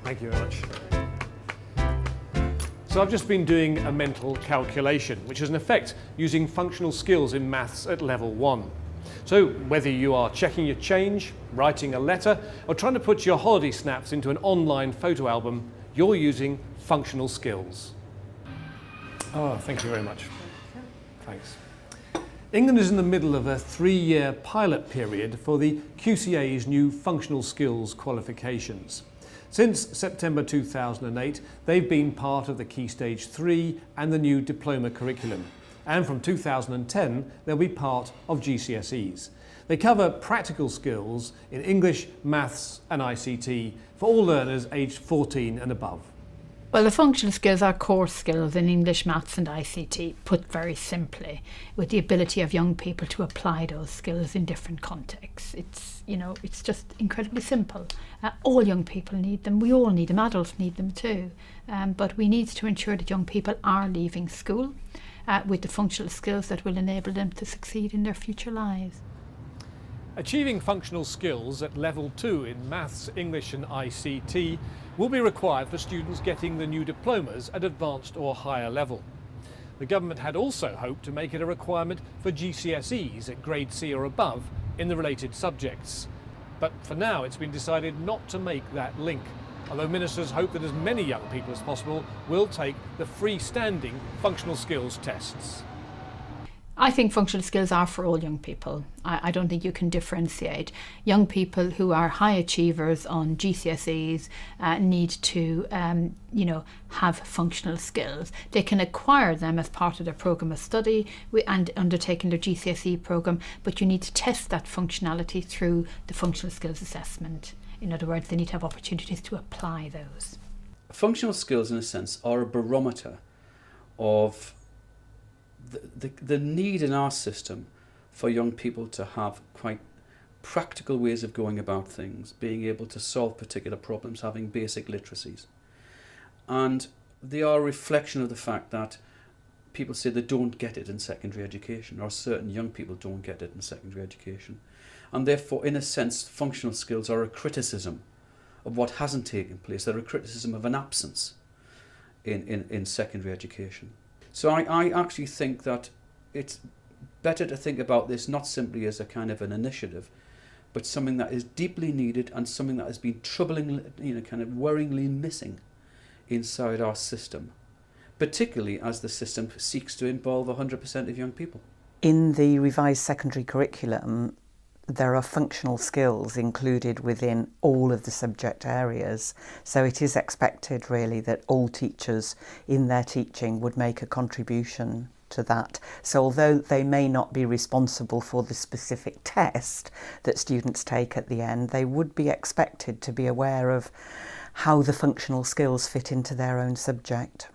Thank you very much. So I've just been doing a mental calculation, which is in effect using functional skills in maths at level 1. So whether you are checking your change, writing a letter, or trying to put your holiday snaps into an online photo album, you're using functional skills. Oh, thank you very much. Thanks. England is in the middle of a 3-year pilot period for the QCA's new functional skills qualifications. Since September 2008, they've been part of the Key Stage 3 and the new Diploma curriculum. And from 2010, they'll be part of GCSEs. They cover practical skills in English, maths and ICT for all learners aged 14 and above. Well, the functional skills are core skills in English, maths and ICT, put very simply, with the ability of young people to apply those skills in different contexts. It's just incredibly simple. All young people need them. We all need them. Adults need them too. But we need to ensure that young people are leaving school with the functional skills that will enable them to succeed in their future lives. Achieving functional skills at level 2 in maths, English and ICT will be required for students getting the new diplomas at advanced or higher level. The government had also hoped to make it a requirement for GCSEs at grade C or above in the related subjects. But for now it's been decided not to make that link, although ministers hope that as many young people as possible will take the freestanding functional skills tests. I think functional skills are for all young people. I don't think you can differentiate. Young people who are high achievers on GCSEs need to, have functional skills. They can acquire them as part of their programme of study and undertaking their GCSE programme, but you need to test that functionality through the functional skills assessment. In other words, they need to have opportunities to apply those. Functional skills, in a sense, are a barometer of the need in our system for young people to have quite practical ways of going about things, being able to solve particular problems, having basic literacies. And they are a reflection of the fact that people say they don't get it in secondary education, or certain young people don't get it in secondary education. And therefore, in a sense, functional skills are a criticism of what hasn't taken place. They're a criticism of an absence in secondary education. So I actually think that it's better to think about this not simply as a kind of an initiative, but something that is deeply needed and something that has been troublingly, kind of worryingly missing inside our system, particularly as the system seeks to involve 100% of young people. In the revised secondary curriculum, there are functional skills included within all of the subject areas. So it is expected really that all teachers in their teaching would make a contribution to that. So although they may not be responsible for the specific test that students take at the end, they would be expected to be aware of how the functional skills fit into their own subject.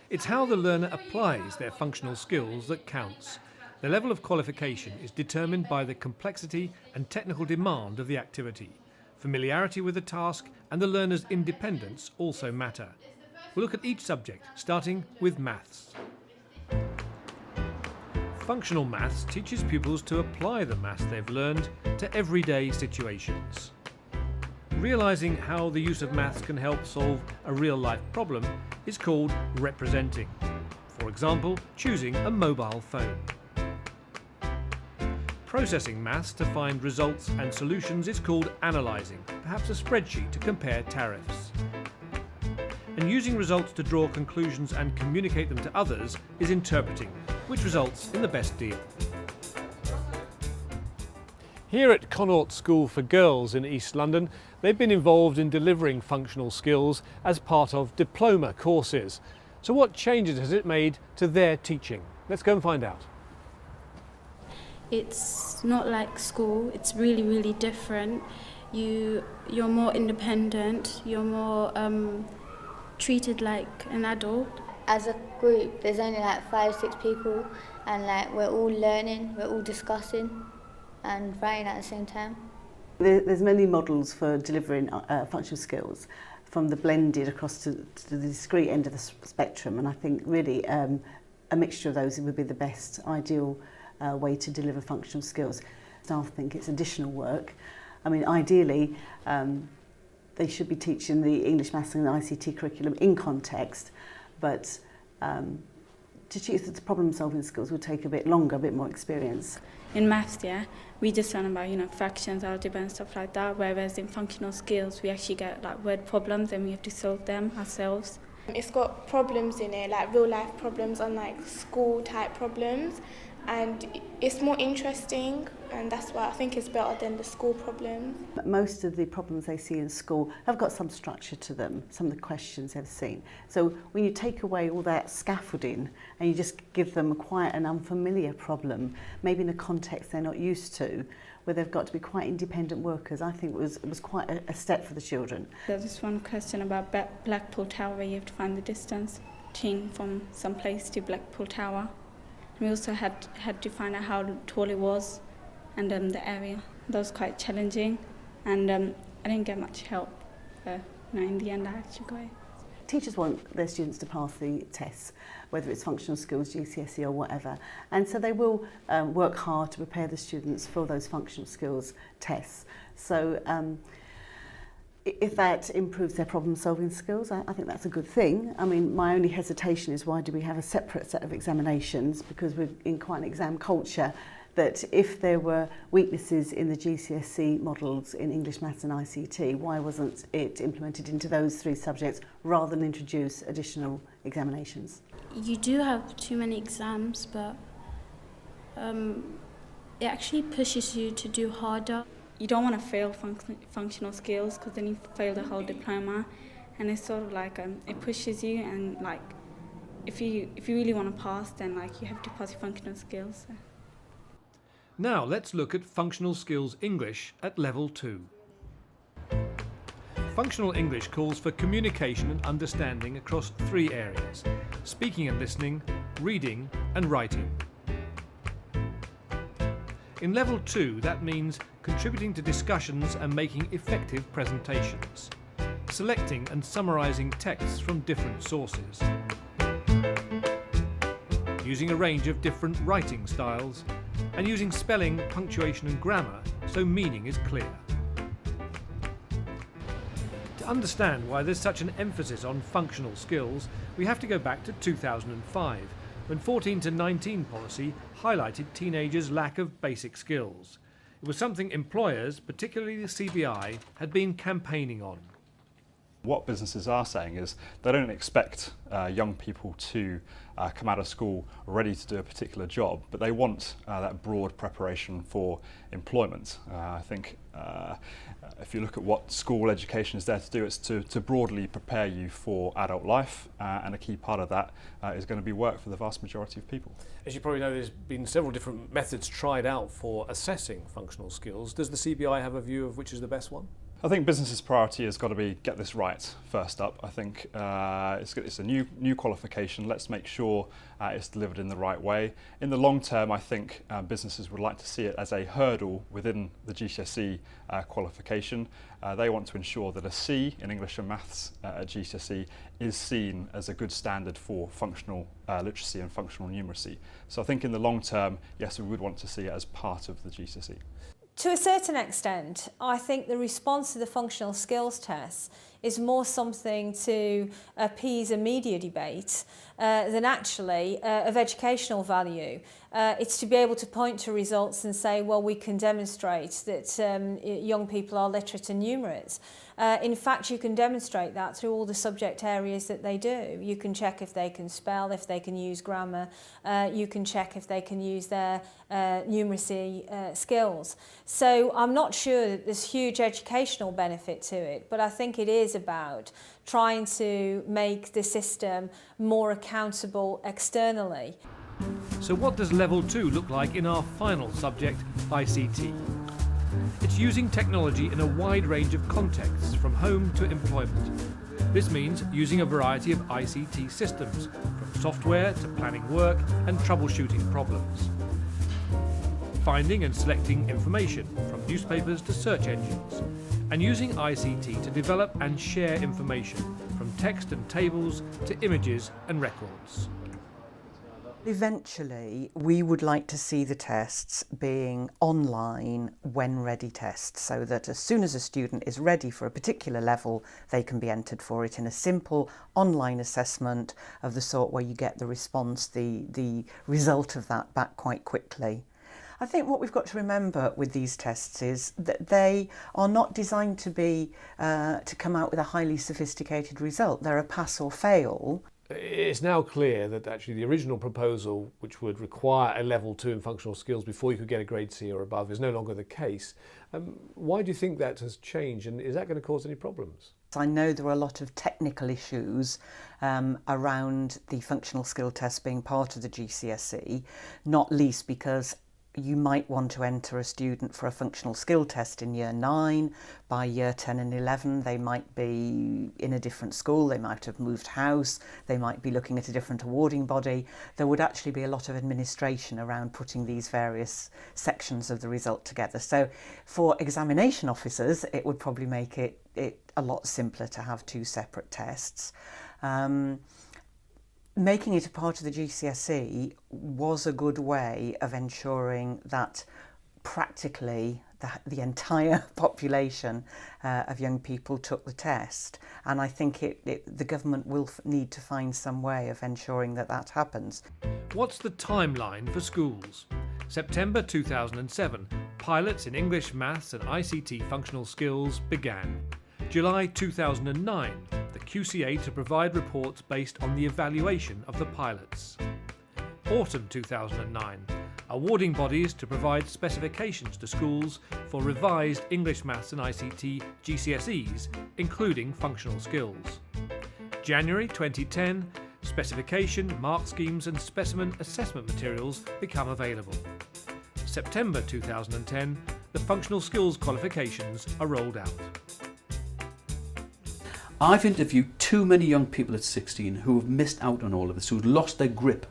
It's how the learner applies their functional skills that counts. The level of qualification is determined by the complexity and technical demand of the activity. Familiarity with the task and the learner's independence also matter. We'll look at each subject, starting with maths. Functional maths teaches pupils to apply the maths they've learned to everyday situations. Realising how the use of maths can help solve a real-life problem is called representing. For example, choosing a mobile phone. Processing maths to find results and solutions is called analysing, perhaps a spreadsheet to compare tariffs. And using results to draw conclusions and communicate them to others is interpreting, which results in the best deal. Here at Connaught School for Girls in East London, they've been involved in delivering functional skills as part of diploma courses. So what changes has it made to their teaching? Let's go and find out. It's not like school, it's really, really different. You're more independent, you're more treated like an adult. As a group, there's only like 5-6 people, and like we're all learning, we're all discussing and writing at the same time. There's many models for delivering functional skills, from the blended across to the discrete end of the spectrum, and I think really a mixture of those would be the best ideal way to deliver functional skills. Staff think it's additional work. I mean, ideally, they should be teaching the English, Maths and ICT curriculum in context, but to teach the problem-solving skills would take a bit longer, a bit more experience. In maths, yeah, we just learn about, fractions, algebra and stuff like that, whereas in functional skills, we actually get like word problems and we have to solve them ourselves. It's got problems in it, like real-life problems, unlike school-type problems, and it's more interesting, and that's why I think it's better than the school problems. Most of the problems they see in school have got some structure to them, some of the questions they've seen. So when you take away all that scaffolding and you just give them quite an unfamiliar problem, maybe in a context they're not used to, where they've got to be quite independent workers, I think it was quite a step for the children. There's this one question about Blackpool Tower, where you have to find the distance from some place to Blackpool Tower. We also had to find out how tall it was and the area. That was quite challenging, and I didn't get much help. In the end, I actually got it. Teachers want their students to pass the tests, whether it's functional skills, GCSE or whatever, and so they will work hard to prepare the students for those functional skills tests. So if that improves their problem-solving skills, I think that's a good thing. I mean, my only hesitation is why do we have a separate set of examinations, because we're in quite an exam culture, that if there were weaknesses in the GCSE models in English, Maths and ICT, why wasn't it implemented into those 3 subjects rather than introduce additional examinations? You do have too many exams, but it actually pushes you to do harder. You don't want to fail functional skills, because then you fail the whole diploma, and it's sort of like it pushes you, and like if you really want to pass, then like you have to pass your functional skills. So. Now let's look at Functional Skills English at Level 2. Functional English calls for communication and understanding across 3 areas: speaking and listening, reading and writing. In Level 2, that means contributing to discussions and making effective presentations, selecting and summarising texts from different sources, using a range of different writing styles, and using spelling, punctuation and grammar so meaning is clear. To understand why there's such an emphasis on functional skills, we have to go back to 2005, when 14 to 19 policy highlighted teenagers' lack of basic skills. It was something employers, particularly the CBI, had been campaigning on. What businesses are saying is they don't expect young people to come out of school ready to do a particular job, but they want that broad preparation for employment. I think if you look at what school education is there to do, it's to broadly prepare you for adult life, and a key part of that is going to be work for the vast majority of people. As you probably know, there's been several different methods tried out for assessing functional skills. Does the CBI have a view of which is the best one? I think business's priority has got to be get this right first up. I think it's a new qualification. Let's make sure it's delivered in the right way. In the long term, I think businesses would like to see it as a hurdle within the GCSE qualification. They want to ensure that a C in English and Maths at GCSE is seen as a good standard for functional literacy and functional numeracy. So I think in the long term, yes, we would want to see it as part of the GCSE. To a certain extent, I think the response to the functional skills tests is more something to appease a media debate than actually of educational value. It's to be able to point to results and say, well, we can demonstrate that young people are literate and numerate. In fact, you can demonstrate that through all the subject areas that they do. You can check if they can spell, if they can use grammar. You can check if they can use their numeracy skills. So I'm not sure that there's huge educational benefit to it, but I think it is about trying to make the system more accountable externally. So what does Level 2 look like in our final subject, ICT? It's using technology in a wide range of contexts, from home to employment. This means using a variety of ICT systems, from software to planning work and troubleshooting problems. Finding and selecting information, from newspapers to search engines, and using ICT to develop and share information, from text and tables to images and records. Eventually, we would like to see the tests being online when ready tests, so that as soon as a student is ready for a particular level, they can be entered for it in a simple online assessment of the sort where you get the response, the result of that back quite quickly. I think what we've got to remember with these tests is that they are not designed to be to come out with a highly sophisticated result. They're a pass or fail. It's now clear that actually the original proposal, which would require a level 2 in functional skills before you could get a grade C or above, is no longer the case. Why do you think that has changed, and is that going to cause any problems? I know there are a lot of technical issues around the functional skill test being part of the GCSE, not least because you might want to enter a student for a functional skill test in year 9. By year 10 and 11 they might be in a different school, they might have moved house, they might be looking at a different awarding body. There would actually be a lot of administration around putting these various sections of the result together. So for examination officers it would probably make it a lot simpler to have 2 separate tests. Making it a part of the GCSE was a good way of ensuring that practically the entire population of young people took the test, and I think the government will need to find some way of ensuring that that happens. What's the timeline for schools? September 2007, pilots in English, Maths and ICT functional skills began. July 2009, the QCA to provide reports based on the evaluation of the pilots. Autumn 2009, awarding bodies to provide specifications to schools for revised English, Maths and ICT GCSEs, including functional skills. January 2010, specification, mark schemes and specimen assessment materials become available. September 2010, the functional skills qualifications are rolled out. I've interviewed too many young people at 16 who have missed out on all of this, who've lost their grip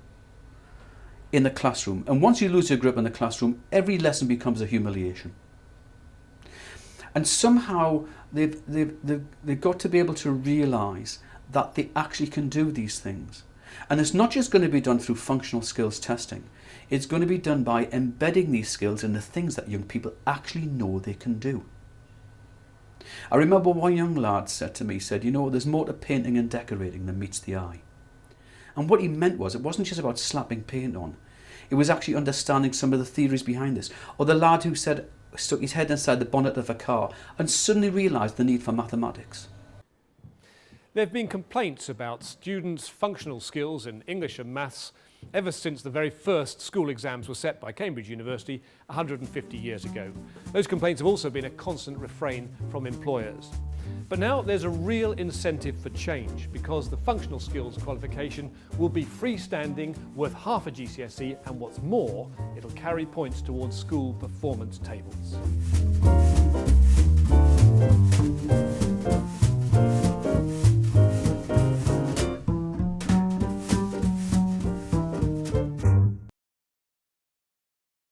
in the classroom. And once you lose your grip in the classroom, every lesson becomes a humiliation. And somehow they've got to be able to realise that they actually can do these things. And it's not just going to be done through functional skills testing. It's going to be done by embedding these skills in the things that young people actually know they can do. I remember one young lad said to me, you know, there's more to painting and decorating than meets the eye. And what he meant was, it wasn't just about slapping paint on. It was actually understanding some of the theories behind this. Or the lad who stuck his head inside the bonnet of a car and suddenly realised the need for mathematics. There have been complaints about students' functional skills in English and Maths ever since the very first school exams were set by Cambridge University 150 years ago. Those complaints have also been a constant refrain from employers. But now there's a real incentive for change, because the functional skills qualification will be freestanding, worth half a GCSE, and what's more, it'll carry points towards school performance tables.